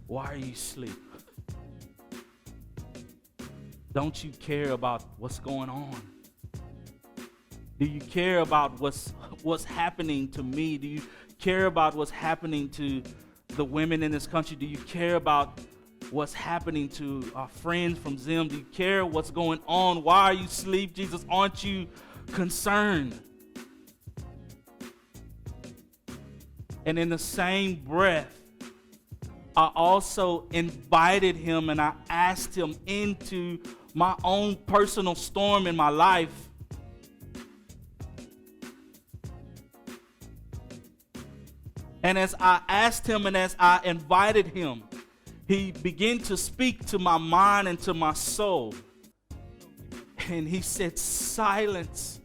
why are you asleep? Don't you care about what's going on? Do you care about what's happening to me? Do you care about what's happening to the women in this country? Do you care about what's happening to our friends from Zim? Do you care what's going on? Why are you asleep, Jesus? Aren't you concerned? And in the same breath, I also invited him and I asked him into my own personal storm in my life. And as I asked him and as I invited him, he began to speak to my mind and to my soul. And he said, silence,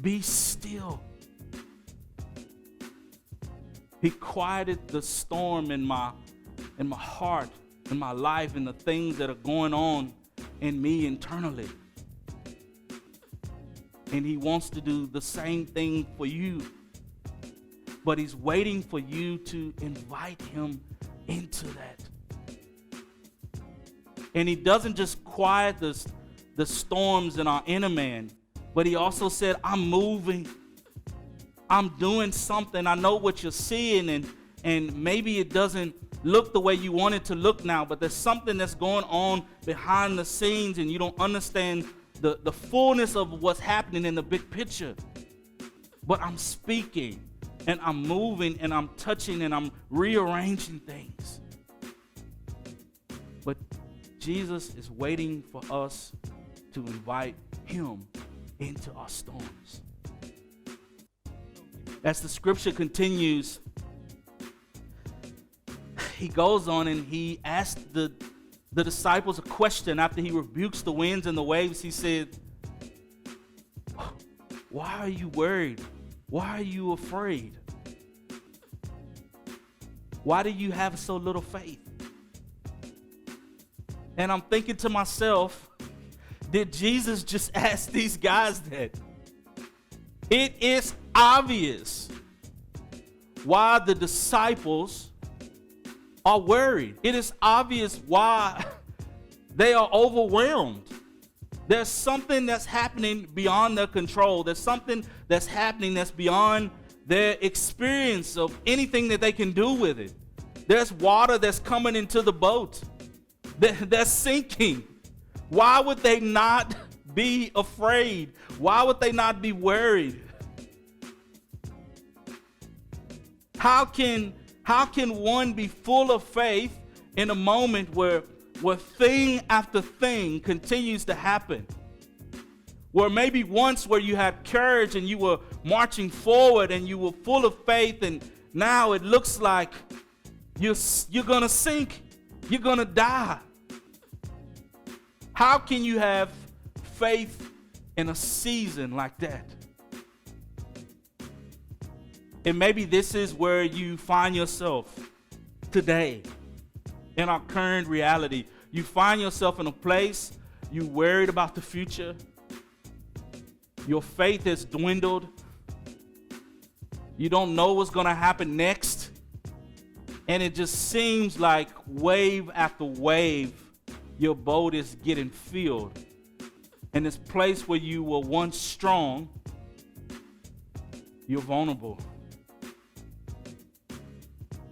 be still. He quieted the storm in my heart, in my life, and the things that are going on in me internally. And he wants to do the same thing for you. But he's waiting for you to invite him into that. And he doesn't just quiet the storms in our inner man, but he also said, I'm moving. I'm doing something. I know what you're seeing, and maybe it doesn't look the way you want it to look now, but there's something that's going on behind the scenes, and you don't understand the fullness of what's happening in the big picture. But I'm speaking, and I'm moving, and I'm touching, and I'm rearranging things. But Jesus is waiting for us to invite him into our storms. As the scripture continues, he goes on and he asked the disciples a question after he rebukes the winds and the waves. He said, why are you worried? Why are you afraid? Why do you have so little faith? And I'm thinking to myself, did Jesus just ask these guys that? It is obvious why the disciples are worried. It is obvious why they are overwhelmed. There's something that's happening beyond their control. There's something that's happening that's beyond their experience of anything that they can do with it. There's water that's coming into the boat. They're sinking. Why would they not be afraid? Why would they not be worried? How can one be full of faith in a moment where thing after thing continues to happen? Where maybe once where you had courage and you were marching forward and you were full of faith, and now it looks like you're gonna sink, you're gonna die. How can you have faith in a season like that? And maybe this is where you find yourself today in our current reality. You find yourself in a place you're worried about the future. Your faith has dwindled. You don't know what's going to happen next. And it just seems like wave after wave, your boat is getting filled. In this place where you were once strong, you're vulnerable.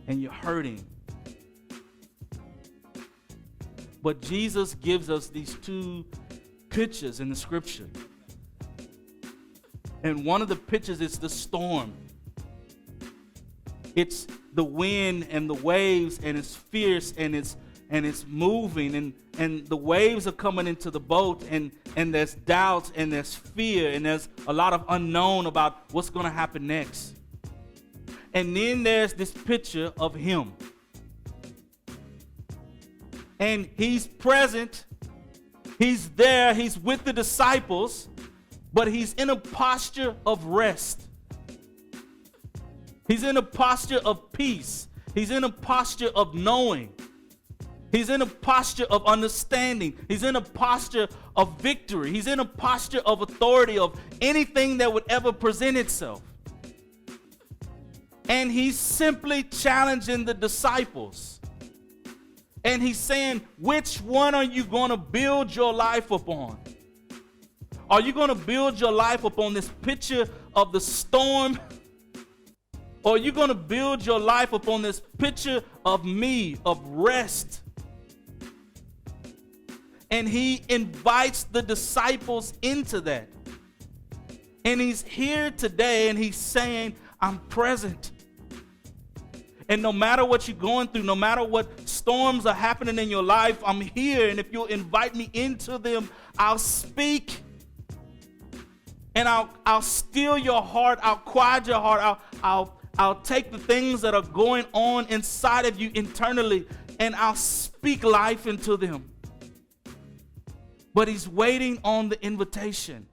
And you're hurting. But Jesus gives us these two pictures in the scripture. And one of the pictures is the storm. It's the wind and the waves, and it's fierce, and it's moving, and the waves are coming into the boat, and there's doubts, and there's fear, and there's a lot of unknown about what's going to happen next. And then there's this picture of him. And he's present. He's there. He's with the disciples. But he's in a posture of rest. He's in a posture of peace. He's in a posture of knowing. He's in a posture of understanding. He's in a posture of victory. He's in a posture of authority of anything that would ever present itself. And he's simply challenging the disciples And he's saying, which one are you going to build your life upon? Are you going to build your life upon this picture of the storm? Or are you going to build your life upon this picture of me, of rest? And he invites the disciples into that. And he's here today and he's saying, I'm present. And no matter what you're going through, no matter what storms are happening in your life, I'm here. And if you'll invite me into them, I'll speak. And I'll still your heart. I'll quiet your heart. I'll take the things that are going on inside of you internally, and I'll speak life into them. But he's waiting on the invitation.